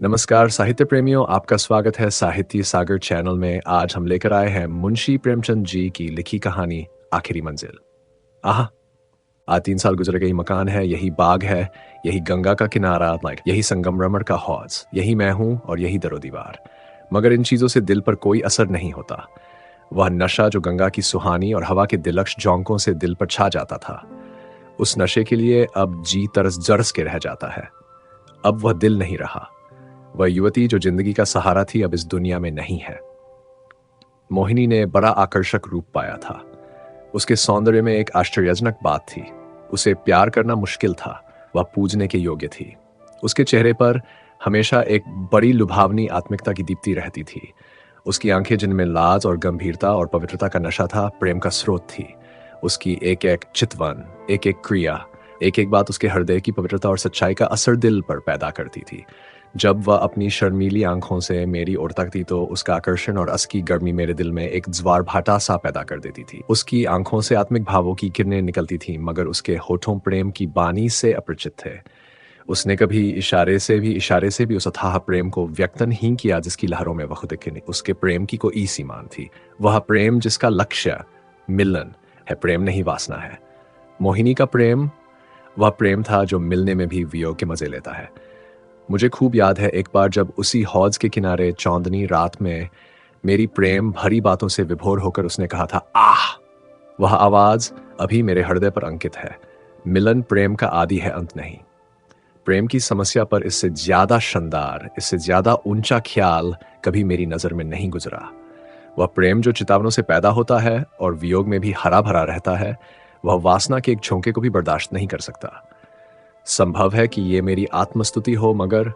नमस्कार साहित्य प्रेमियों, आपका स्वागत है साहित्य सागर चैनल में। आज हम लेकर आए हैं मुंशी प्रेमचंद जी की लिखी कहानी आखिरी मंजिल। आह, आज 3 साल गुजर गए। मकान है, यही बाग है, यही गंगा का किनारा, यही संगमरमर का हौज, यही मैं हूं और यही दरो दीवार। मगर इन चीजों से दिल पर कोई असर नहीं होता। वह नशा जो गंगा की सुहानी और हवा के दिलक्ष झोंकों से दिल पर छा जाता था, उस नशे के लिए अब जी तरस जरस के रह जाता है। अब वह दिल नहीं रहा। वह युवती जो जिंदगी का सहारा थी अब इस दुनिया में नहीं है। मोहिनी ने बड़ा आकर्षक रूप पाया था। उसके सौंदर्य में एक आश्चर्यजनक बात थी। उसे प्यार करना मुश्किल था। वह पूजने के योग्य थी। उसके चेहरे पर हमेशा एक बड़ी लुभावनी आत्मिकता की दीप्ति रहती थी। उसकी आंखें जिनमें लाज और गंभीरता और पवित्रता का नशा था, प्रेम का स्रोत थी। उसकी एक एक चितवन, एक एक क्रिया, एक एक बात उसके हृदय की पवित्रता और सच्चाई का असर दिल पर पैदा करती थी। जब वह अपनी शर्मीली आंखों से मेरी ओर तकती तो उसका आकर्षण और अस की गर्मी मेरे दिल में एक ज्वार भाटा सा पैदा कर देती थी। उसकी आंखों से आत्मिक भावों की किरणें निकलती थीं, मगर उसके होठों प्रेम की बानी से अपरिचित थे। उसने कभी इशारे से भी उस अथाह प्रेम को व्यक्तन ही किया जिसकी लहरों में वह खुद नहीं। उसके प्रेम की कोई सीमा थी। वह प्रेम जिसका लक्ष्य मिलन है, प्रेम नहीं वासना है। मोहिनी का प्रेम वह प्रेम था जो मिलने में भी वियोग के मजे लेता है। मुझे खूब याद है एक बार जब उसी हौज के किनारे चौंदनी रात में मेरी प्रेम भरी बातों से विभोर होकर उसने कहा था, आह! वह आवाज अभी मेरे हृदय पर अंकित है। मिलन प्रेम का आदि है, अंत नहीं। प्रेम की समस्या पर इससे ज्यादा शानदार, इससे ज्यादा ऊंचा ख्याल कभी मेरी नजर में नहीं गुजरा। वह प्रेम जो चितावनों से पैदा होता है और वियोग में भी हरा भरा रहता है, वह वासना के एक झोंके को भी बर्दाश्त नहीं कर सकता। संभव है कि ये मेरी आत्मस्तुति हो, मगर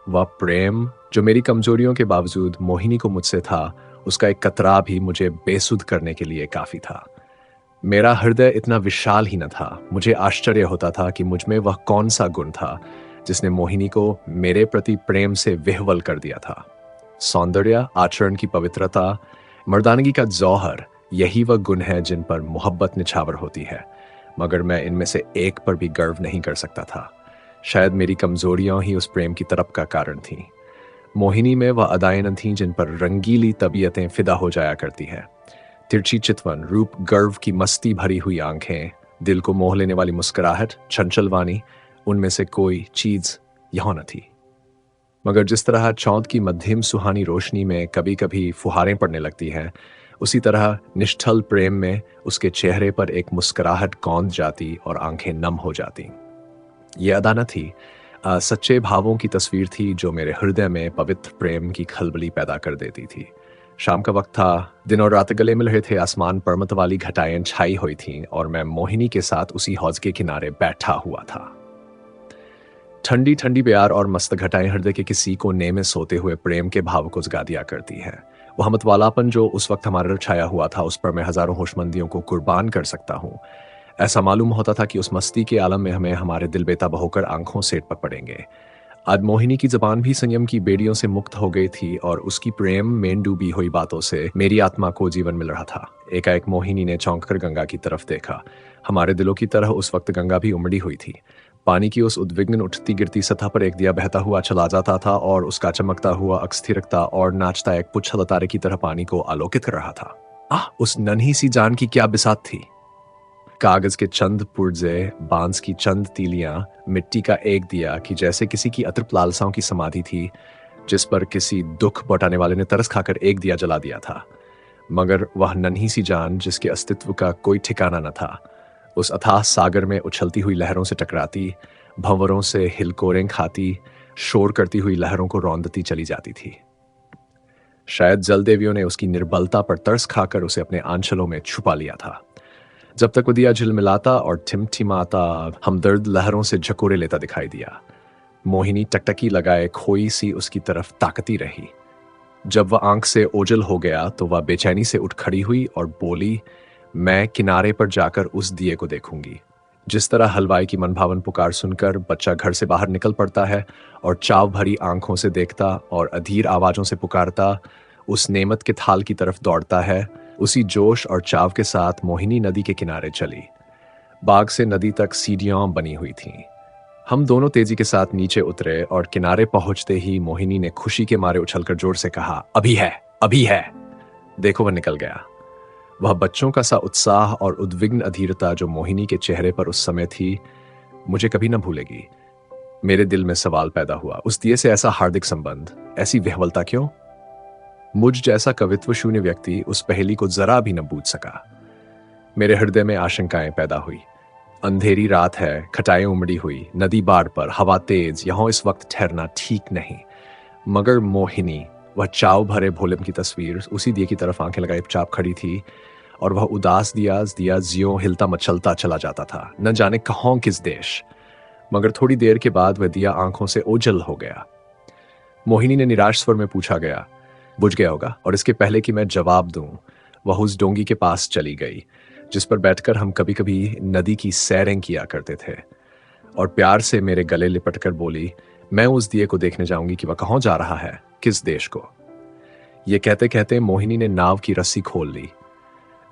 वह प्रेम जो मेरी कमजोरियों के बावजूद मोहिनी को मुझसे था, उसका एक कतरा भी मुझे बेसुध करने के लिए काफी था। मेरा हृदय इतना विशाल ही न था। मुझे आश्चर्य होता था कि मुझ में वह कौन सा गुण था जिसने मोहिनी को मेरे प्रति प्रेम से विह्वल कर दिया था। सौंदर्य, आचरण की पवित्रता, मर्दानगी का जौहर, यही वह गुण है जिन पर मोहब्बत निछावर होती है। मगर मैं इनमें से एक पर भी गर्व नहीं कर सकता था। शायद मेरी कमजोरियां ही उस प्रेम की तड़प का कारण थीं। मोहिनी में वह अदाएं न थीं जिन पर रंगीली तबीयतें फिदा हो जाया करती हैं। तिरछी चितवन, रूप गर्व की मस्ती भरी हुई आंखें, दिल को मोह लेने वाली मुस्कुराहट, चंचल वाणी, उनमें से कोई चीज यहां न थी। मगर जिस तरह चौंद की मध्यम सुहानी रोशनी में कभी कभी फुहारें पड़ने लगती हैं, उसी तरह निष्ठल प्रेम में उसके चेहरे पर एक मुस्कुराहट कौंध जाती और आंखें नम हो जाती। ये अदा न थी, सच्चे भावों की तस्वीर थी जो मेरे हृदय में पवित्र प्रेम की खलबली पैदा कर देती थी। शाम का वक्त था। दिन और रात गले मिल रहे थे। आसमान पर्वत वाली घटाएं छाई हुई थीं और मैं मोहिनी के साथ उसी हौज के किनारे बैठा हुआ था। ठंडी ठंडी प्यार और मस्त घटाएं हृदय के किसी कोने में सोते हुए प्रेम के भाव को जगा दिया करती है। वह मतवालापन जो उस वक्त हमारे पर छाया हुआ था, उस पर मैं हजारों होशमंदियों को कुर्बान कर सकता हूँ। ऐसा मालूम होता था कि उस मस्ती के आलम में हमें हमारे दिल बेताब होकर आंखों से टपक पड़ेंगे। आज मोहिनी की जबान भी संयम की बेड़ियों से मुक्त हो गई थी और उसकी प्रेम में डूबी हुई बातों से मेरी आत्मा को जीवन मिल रहा था। एकाएक मोहिनी ने चौंक कर गंगा की तरफ देखा। हमारे दिलों की तरह उस वक्त गंगा भी उमड़ी हुई थी। पानी की उस उद्विग्न उठती गिरती सतह पर एक दिया बहता हुआ चला जाता था और उसका चमकता हुआ अस्थिरता और नाचता एक पुच्छल तारे की तरह पानी को आलोकित कर रहा था। आह, उस नन्ही सी जान की क्या बिसात थी। कागज के चंद पुर्जे, बांस की चंद तीलियां, मिट्टी का एक दिया कि जैसे किसी की अतृप्त लालसाओं की समाधि थी, जिस पर किसी दुख बौटाने वाले ने तरस खाकर एक दिया जला दिया था। मगर वह नन्ही सी जान जिसके अस्तित्व का कोई ठिकाना न था, उस अथाह सागर में उछलती हुई लहरों से टकराती, भंवरों से हिलकोरें खाती, शोर करती हुई लहरों को रौंदती चली जाती थी। शायद जल देवियों ने उसकी निर्बलता पर तरस खाकर उसे अपने आंचलों में छुपा लिया था। जब तक वो दिया झिलमिलाता और ठिमठिमाता हमदर्द लहरों से झकोरे लेता दिखाई दिया। मोहिनी टकटकी लगाए खोई सी उसकी तरफ ताकती रही। जब वह आंख से ओझल हो गया तो वह बेचैनी से उठ खड़ी हुई और बोली, मैं किनारे पर जाकर उस दिए को देखूंगी। जिस तरह हलवाई की मनभावन पुकार सुनकर बच्चा घर से बाहर निकल पड़ता है और चाव भरी आंखों से देखता और अधीर आवाजों से पुकारता उस नेमत के थाल की तरफ दौड़ता है, उसी जोश और चाव के साथ मोहिनी नदी के किनारे चली। बाग से नदी तक सीढ़ियां बनी हुई थीं। हम दोनों तेजी के साथ नीचे उतरे और किनारे पहुंचते ही मोहिनी ने खुशी के मारे उछलकर जोर से कहा, अभी है, अभी है। देखो वह निकल गया। वह बच्चों का सा उत्साह और उद्विग्न अधीरता जो मोहिनी के चेहरे पर उस समय थी, मुझे कभी न भूलेगी। मेरे दिल में सवाल पैदा हुआ, उस दिए से ऐसा हार्दिक संबंध, ऐसी विह्वलता क्यों? मुझ जैसा कवित्व शून्य व्यक्ति उस पहेली को जरा भी न बूझ सका। मेरे हृदय में आशंकाएं पैदा हुई। अंधेरी रात है, खटाएं उमड़ी हुई, नदी बाढ़ पर, हवा तेज, यहां इस वक्त ठहरना ठीक नहीं। मगर मोहिनी, वह चाव भरे भोलम की तस्वीर, उसी दिए की तरफ आंखें लगाए चुपचाप खड़ी थी, और वह उदास दिया ज्यों हिलता मचलता चला जाता था, न जाने कहाँ किस देश। मगर थोड़ी देर के बाद वह दिया आंखों से ओझल हो गया। मोहिनी ने निराश स्वर में पूछा, गया बुझ गया होगा। और इसके पहले कि मैं जवाब दूं, वह उस डोंगी के पास चली गई जिस पर बैठकर हम कभी कभी नदी की सैरें किया करते थे, और प्यार से मेरे गले लिपटकर बोली, मैं उस दिए को देखने जाऊंगी कि वह कहाँ जा रहा है, किस देश को। यह कहते कहते मोहिनी ने नाव की रस्सी खोल ली।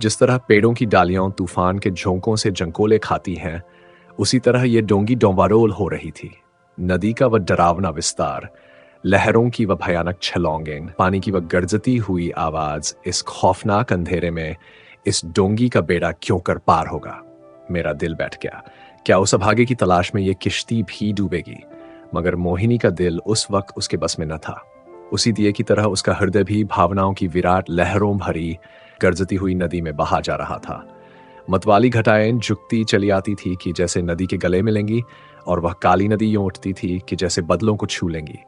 जिस तरह पेड़ों की डालियां तूफान के झोंकों से जंकोले खाती हैं, उसी तरह यह डोंगी डोंवारोल हो रही थी। नदी का वह डरावना विस्तार, लहरों की वह भयानक छलौंगें, पानी की वह गर्जती हुई आवाज, इस खौफनाक अंधेरे में इस डोंगी का बेड़ा क्यों कर पार होगा। मेरा दिल बैठ गया। क्या उस अभागे की तलाश में यह किश्ती भी डूबेगी? मगर मोहिनी का दिल उस वक्त उसके बस में न था। उसी दिए की तरह उसका हृदय भी भावनाओं की विराट लहरों भरी गर्जती हुई नदी में बहा जा रहा था। मतवाली घटाएं झुकती चली आती थी कि जैसे नदी के गले मिलेंगी, और वह काली नदी यूं उठती थी कि जैसे बदलों को छू लेंगी।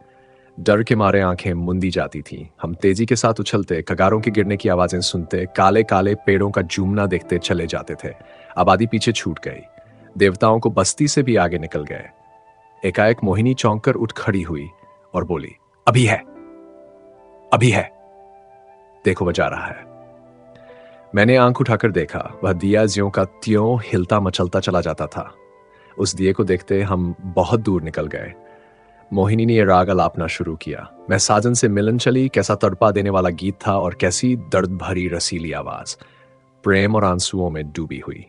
डर के मारे आंखें मुंदी जाती थीं। हम तेजी के साथ उछलते, कगारों के गिरने की आवाजें सुनते, काले काले पेड़ों का जूमना देखते चले जाते थे। आबादी पीछे छूट गई। देवताओं को बस्ती से भी आगे निकल गए। एकाएक मोहिनी चौंक कर उठ खड़ी हुई और बोली, अभी है, अभी है, देखो वह जा रहा है। मैंने आंख उठाकर देखा। वह दिया ज्यों का त्यों हिलता मचलता चला जाता था। उस दिए को देखते हम बहुत दूर निकल गए। मोहिनी ने यह राग अलापना शुरू किया। मैं साजन से मिलन चली, कैसा तड़पा देने वाला गीत था, और कैसी दर्द भरी रसीली आवाज, प्रेम और आंसुओं में डूबी हुई।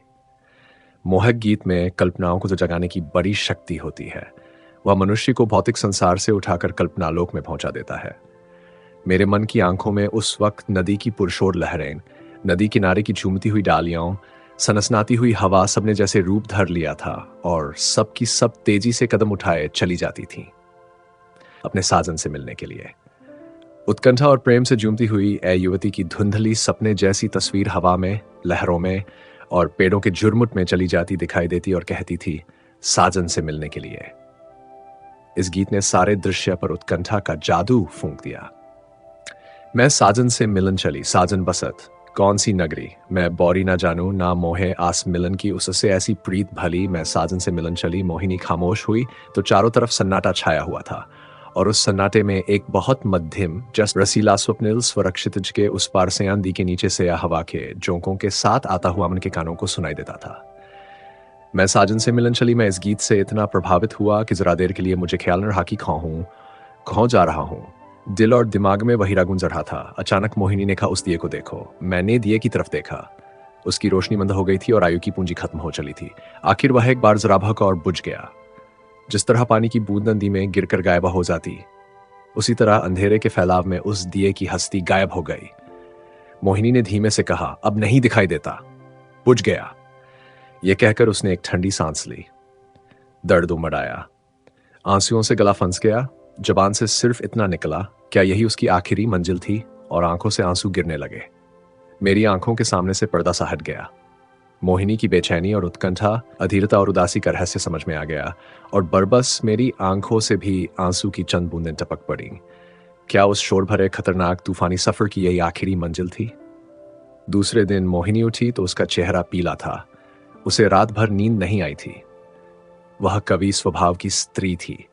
मोहक गीत में कल्पनाओं को तो जगाने की बड़ी शक्ति होती है। वह मनुष्य को भौतिक संसार से उठाकर कल्पनालोक में पहुंचा देता है। मेरे मन की आंखों में उस वक्त नदी की पुरशोर लहरें, नदी किनारे की झूमती हुई डालियां, सनसनाती हुई हवा, सबने जैसे रूप धर लिया था, और सब की सब तेजी से कदम उठाए चली जाती थीं अपने साजन से मिलने के लिए। उत्कंठा और प्रेम से झूमती हुई ए युवती की धुंधली सपने जैसी तस्वीर हवा में, लहरों में और पेड़ों के झुरमुट में चली जाती दिखाई देती और कहती थी, साजन से मिलने के लिए। इस गीत ने सारे दृश्य पर उत्कंठा का जादू फूंक दिया। मैं साजन से मिलन चली, साजन बसत, कौन सी नगरी, मैं बौरी ना जानू, ना मोहे आस मिलन की, उससे ऐसी प्रीत भली। मैं साजन से मिलन चली। मोहिनी खामोश हुई तो चारों तरफ सन्नाटा छाया हुआ था, और उस सन्नाटे में एक बहुत मध्यम, जस रसीला स्वप्निल स्वरक्षितज के उस पार से आंधी के नीचे से हवा के झोंकों के साथ आता हुआ मन के कानों को सुनाई देता था। मैं साजन से मिलन चली। मैं इस गीत से इतना प्रभावित हुआ कि जरा देर के लिए मुझे ख्याल न रहा कि कहाँ जा रहा हूँ। दिल और दिमाग में वही गुंज रहा था। अचानक मोहिनी ने कहा, उस दिए को देखो। मैंने दिए की तरफ देखा। उसकी रोशनी मंद हो गई थी और आयु की पूंजी खत्म हो चली थी। आखिर वह एक बार जरा भड़का और बुझ गया। जिस तरह पानी की बूंद नदी में गिरकर गायब हो जाती, उसी तरह अंधेरे के फैलाव में उस दिए की हस्ती गायब हो गई। मोहिनी ने धीमे से कहा, अब नहीं दिखाई देता, बुझ गया। यह कहकर उसने एक ठंडी सांस ली। दर्द उमड़ आया, आंसुओं से गला फंस गया। जबान से सिर्फ इतना निकला, क्या यही उसकी आखिरी मंजिल थी? और आंखों से आंसू गिरने लगे। मेरी आंखों के सामने से पर्दा सा हट गया। मोहिनी की बेचैनी और उत्कंठा, अधीरता और उदासी का रहस्य समझ में आ गया, और बरबस मेरी आंखों से भी आंसू की चंद बूंदें टपक पड़ी। क्या उस शोर भरे खतरनाक तूफानी सफर की यही आखिरी मंजिल थी? दूसरे दिन मोहिनी उठी तो उसका चेहरा पीला था। उसे रात भर नींद नहीं आई थी। वह कवि स्वभाव की स्त्री थी।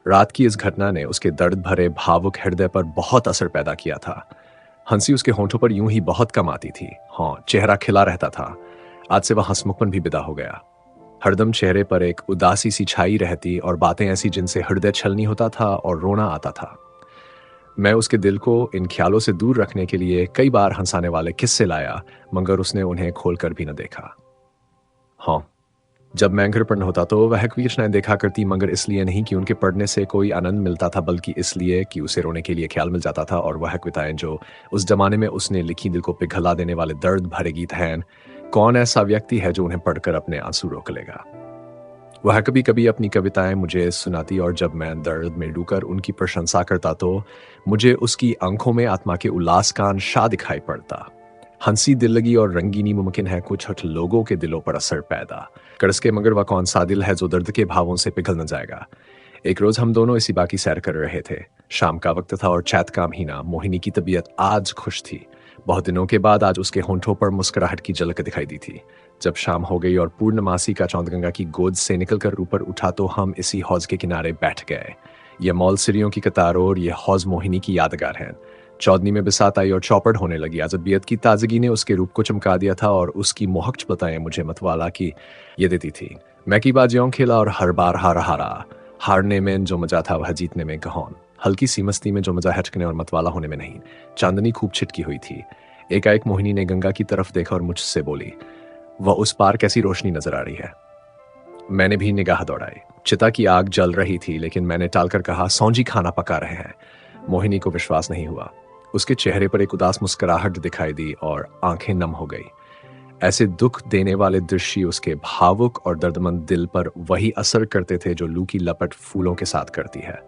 रात की इस घटना ने उसके दर्द भरे भावुक हृदय पर बहुत असर पैदा किया था। हंसी उसके होंठों पर यूं ही बहुत कम आती थी। हाँ, चेहरा खिला रहता था। आज से वह हंसमुखपन भी विदा हो गया। हरदम चेहरे पर एक उदासी सी छाई रहती, और बातें ऐसी जिनसे हृदय छलनी होता था और रोना आता था। मैं उसके दिल को इन ख्यालों से दूर रखने के लिए कई बार हंसाने वाले किस्से लाया, मगर उसने उन्हें खोलकर भी न देखा। हाँ, जब मैं घर पर होता तो वह कभी रचनाएं देखा करती, मगर इसलिए नहीं कि उनके पढ़ने से कोई आनंद मिलता था, बल्कि इसलिए कि उसे रोने के लिए ख्याल मिल जाता था। और वह कविताएं जो उस जमाने में उसने लिखी, दिल को पिघला देने वाले दर्द भरे गीत हैं। कौन ऐसा व्यक्ति है जो उन्हें पढ़कर अपने आंसू रोक लेगा? वह कभी कभी अपनी कविताएं मुझे सुनाती, और जब मैं दर्द में डूबकर उनकी प्रशंसा करता तो मुझे उसकी आंखों में आत्मा के उल्लास का अंशा दिखाई पड़ता। हंसी दिल लगी और रंगीनी मुमकिन है कुछ हठ लोगों के दिलों पर असर पैदा करस के, मगर वह कौन सा दिल है जो दर्द के भावों से पिघल न जाएगा। एक रोज हम दोनों इसी बाकी सैर कर रहे थे। शाम का वक्त था और चैत का महीना। मोहिनी की तबीयत आज खुश थी। बहुत दिनों के बाद आज उसके होंठों पर मुस्कुराहट की झलक दिखाई दी थी। जब शाम हो गई और पूर्णमासी का चौंदगंगा की गोद से निकलकर ऊपर उठा तो हम इसी हौज के किनारे बैठ गए। ये मॉल सिरियों की कतारों और ये हौज मोहिनी की यादगार है। चौदनी में बिसात आई और चौपड़ होने लगी। अजबियत की ताजगी ने उसके रूप को चमका दिया था और उसकी मोहक चपलताएं मुझे मतवाला की ये देती थी। मैं की बाजियों खेला और हर बार हारा। हारने में जो मजा था वह जीतने में कौन। हल्की सी मस्ती में जो मजा हटकने और मतवाला होने में नहीं। चांदनी खूब छिटकी हुई थी। एकाएक मोहिनी ने गंगा की तरफ देखा और मुझसे बोली, वह उस पार कैसी रोशनी नजर आ रही है। मैंने भी निगाह दौड़ाई। चिता की आग जल रही थी, लेकिन मैंने टालकर कहा, सौंजी खाना पका रहे हैं। मोहिनी को विश्वास नहीं हुआ। उसके चेहरे पर एक उदास मुस्कुराहट दिखाई दी और आंखें नम हो गई। ऐसे दुख देने वाले दृश्य उसके भावुक और दर्दमंद दिल पर वही असर करते थे जो लू की लपट फूलों के साथ करती है।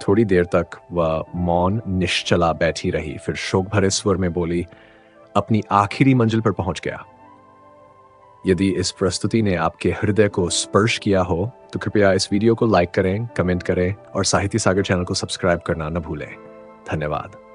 थोड़ी देर तक वह मौन निश्चला बैठी रही, फिर शोक भरे स्वर में बोली, अपनी आखिरी मंजिल पर पहुंच गया। यदि इस प्रस्तुति ने आपके हृदय को स्पर्श किया हो तो कृपया इस वीडियो को लाइक करें, कमेंट करें और साहित्य सागर चैनल को सब्सक्राइब करना न भूलें। धन्यवाद।